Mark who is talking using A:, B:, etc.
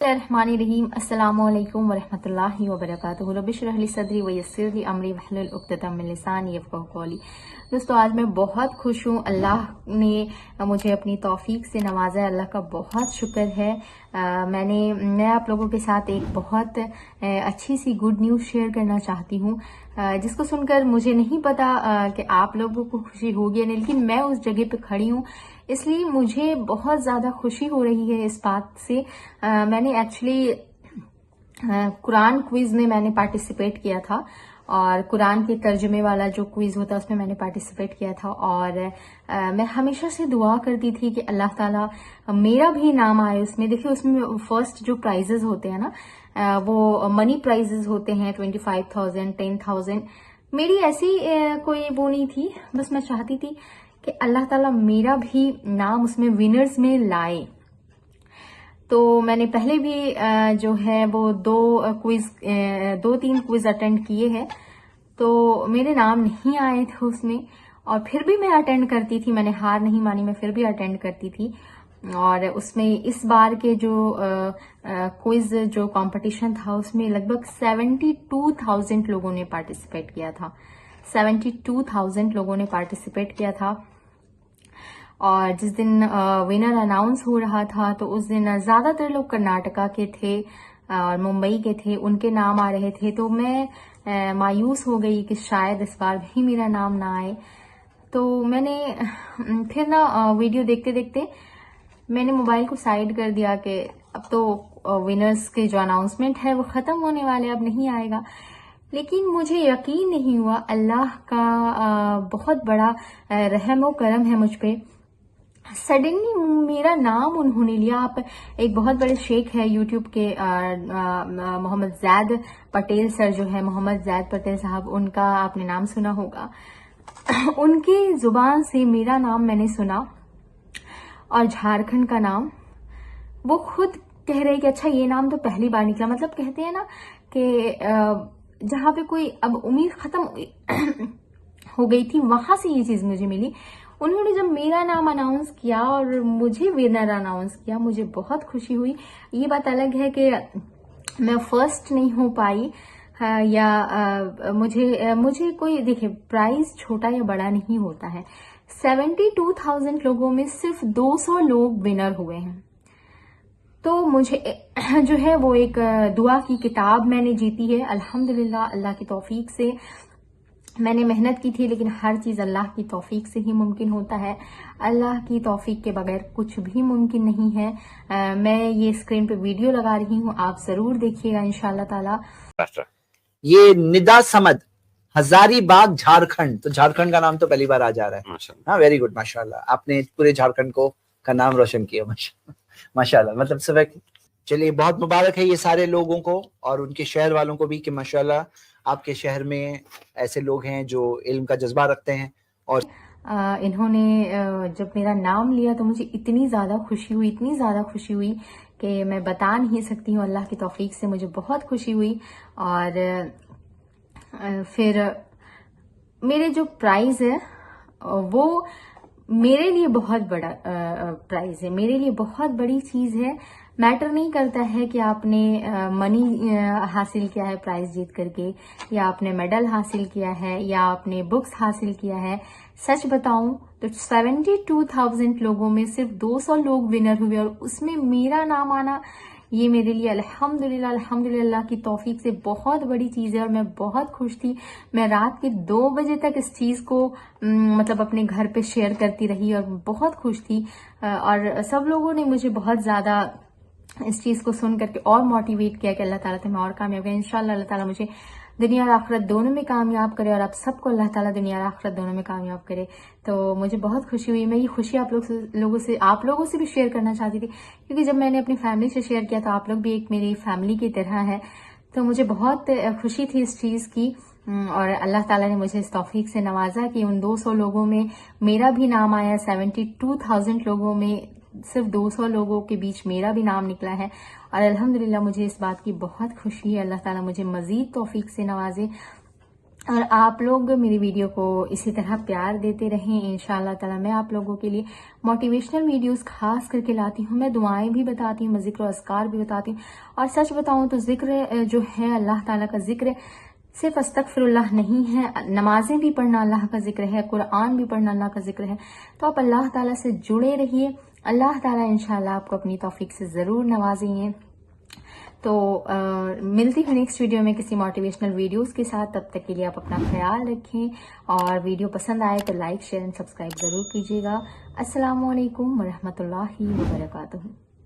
A: Bismillahirrahmanirrahim. Assalamu alaikum wa rahmatullahi wa barakatuh. Rabbi shrah li sadri wa yassir li amri wahlul उक़्दतम मिन लिसानी यफ़क़हू क़ौली. दोस्तों, आज मैं बहुत खुश हूँ. अल्लाह ने मुझे अपनी तौफीक से नवाजा है. अल्लाह का बहुत शुक्र है. मैं आप लोगों के साथ एक बहुत अच्छी सी गुड न्यूज़ शेयर करना चाहती हूँ, जिसको सुनकर मुझे नहीं पता कि आप लोगों को खुशी होगी या नहीं, लेकिन मैं उस जगह पे खड़ी हूँ, इसलिए मुझे बहुत ज़्यादा खुशी हो रही है इस बात से. मैंने एक्चुअली कुरान क्विज़ में मैंने पार्टिसिपेट किया था, और कुरान के तर्जुमे वाला जो क्विज़ होता है उसमें मैंने पार्टिसिपेट किया था. और मैं हमेशा से दुआ करती थी कि अल्लाह ताला मेरा भी नाम आए उसमें. देखिए, उसमें फर्स्ट जो प्राइजेस होते हैं ना, वो मनी प्राइजेस होते हैं 25,000, 10,000. मेरी ऐसी कोई वो नहीं थी, बस मैं चाहती थी कि अल्लाह ताला मेरा भी नाम उसमें विनर्स में लाए. तो मैंने पहले भी जो है वो दो तीन क्विज अटेंड किए हैं, तो मेरे नाम नहीं आए थे उसमें, और फिर भी मैं अटेंड करती थी. मैंने हार नहीं मानी, मैं फिर भी अटेंड करती थी. और उसमें इस बार के जो क्विज जो कंपटीशन था उसमें लगभग 72,000 लोगों ने पार्टिसिपेट किया था. 72,000 लोगों ने पार्टिसिपेट किया था. और जिस दिन विनर अनाउंस हो रहा था तो उस दिन ज़्यादातर लोग कर्नाटका के थे और मुंबई के थे, उनके नाम आ रहे थे. तो मैं मायूस हो गई कि शायद इस बार भी मेरा नाम ना आए. तो मैंने फिर ना वीडियो देखते देखते मैंने मोबाइल को साइड कर दिया कि अब तो विनर्स के जो अनाउंसमेंट है वो ख़त्म होने वाले, अब नहीं आएगा. लेकिन मुझे यकीन नहीं हुआ. अल्लाह का बहुत बड़ा रहम व करम है मुझ पे. सडनली मेरा नाम उन्होंने लिया. आप एक बहुत बड़े शेख है यूट्यूब के, मोहम्मद जैद पटेल सर जो है, मोहम्मद जैद पटेल साहब, उनका आपने नाम सुना होगा. उनकी जुबान से मेरा नाम मैंने सुना और झारखंड का नाम. वो खुद कह रहे कि अच्छा ये नाम तो पहली बार निकला. मतलब कहते हैं ना कि जहाँ पे कोई अब उम्मीद खत्म हो गई थी, वहां से ये चीज मुझे मिली. उन्होंने जब मेरा नाम अनाउंस किया और मुझे विनर अनाउंस किया, मुझे बहुत खुशी हुई. ये बात अलग है कि मैं फर्स्ट नहीं हो पाई, या मुझे कोई, देखिए, प्राइस छोटा या बड़ा नहीं होता है. 72,000 लोगों में सिर्फ 200 लोग विनर हुए हैं. तो मुझे जो है वो एक दुआ की किताब मैंने जीती है. अल्हम्दुलिल्लाह, अल्लाह की तौफीक से. मैंने मेहनत की थी, लेकिन हर चीज़ अल्लाह की तौफीक से ही मुमकिन होता है. अल्लाह की तौफीक के बगैर कुछ भी मुमकिन नहीं है. मैं ये स्क्रीन पे वीडियो लगा रही हूँ, आप ज़रूर देखिएगा इंशाल्लाह ताला.
B: ये निदा समद, हजारीबाग, झारखंड. तो झारखंड का नाम तो पहली बार आ जा रहा है. हाँ, वेरी गुड, माशाल्लाह. आपने पूरे झारखंड को का नाम रोशन किया, माशाल्लाह. मतलब सब. चलिए, बहुत मुबारक है ये सारे लोगों को और उनके शहर वालों को भी कि माशाल्लाह आपके शहर में ऐसे लोग हैं जो इल्म का जज्बा रखते हैं. और
A: इन्होंने जब मेरा नाम लिया तो मुझे इतनी ज़्यादा खुशी हुई कि मैं बता नहीं सकती हूँ. अल्लाह की तौफीक से मुझे बहुत खुशी हुई. और फिर मेरे जो प्राइज़ है वो मेरे लिए बहुत बड़ा प्राइज़ है, मेरे लिए बहुत बड़ी चीज़ है. मैटर नहीं करता है कि आपने मनी हासिल किया है प्राइज जीत करके, या आपने मेडल हासिल किया है, या आपने बुक्स हासिल किया है. सच बताऊं तो 72,000 लोगों में सिर्फ 200 लोग विनर हुए, और उसमें मेरा नाम आना, ये मेरे लिए अल्हम्दुलिल्लाह की तौफीक से बहुत बड़ी चीज़ है. और मैं बहुत खुश थी. मैं रात के 2 बजे तक इस चीज़ को मतलब अपने घर पे शेयर करती रही और बहुत खुश थी. और सब लोगों ने मुझे बहुत ज़्यादा इस चीज़ को सुन करके और मोटिवेट किया कि अल्लाह ताला तुम्हें और कामयाब करे. इंशाल्लाह अल्लाह ताला मुझे दुनिया और आखिरत दोनों में कामयाब करे, और आप सबको अल्लाह ताला दुनिया और आखिरत दोनों में कामयाब करे. तो मुझे बहुत खुशी हुई. मैं ये खुशी आप लोगों से भी शेयर करना चाहती थी, क्योंकि जब मैंने अपनी फैमिली से शेयर किया तो आप लोग भी एक मेरी फैमिली की तरह है. तो मुझे बहुत खुशी थी इस चीज़ की. और अल्लाह ताला ने मुझे इस तौफीक से नवाजा कि उन 200 लोगों में मेरा भी नाम आया. 72,000 लोगों में सिर्फ 200 लोगों के बीच मेरा भी नाम निकला है. और अल्हम्दुलिल्लाह मुझे इस बात की बहुत खुशी है. अल्लाह ताला मुझे मजीद तौफीक से नवाजे. اور آپ لوگ میری ویڈیو کو اسی طرح پیار دیتے رہیں. انشاءاللہ تعالی میں آپ لوگوں کے لیے موٹیویشنل ویڈیوز خاص کر کے لاتی ہوں. میں دعائیں بھی بتاتی ہوں, میں ذکر و اذکار بھی بتاتی ہوں. اور سچ بتاؤں تو ذکر جو ہے اللہ تعالیٰ کا ذکر صرف استغفر اللہ نہیں ہے, نمازیں بھی پڑھنا اللہ کا ذکر ہے, قرآن بھی پڑھنا اللہ کا ذکر ہے. تو آپ اللہ تعالیٰ سے جڑے رہیے, اللہ تعالیٰ انشاءاللہ آپ کو اپنی توفیق سے ضرور نوازیں گے. تو ملتی ہوں نیکسٹ ویڈیو میں کسی موٹیویشنل ویڈیوز کے ساتھ. تب تک کے لیے آپ اپنا خیال رکھیں, اور ویڈیو پسند آئے تو لائک شیئر اینڈ سبسکرائب ضرور کیجیے گا. السلام علیکم ورحمۃ اللہ وبرکاتہ.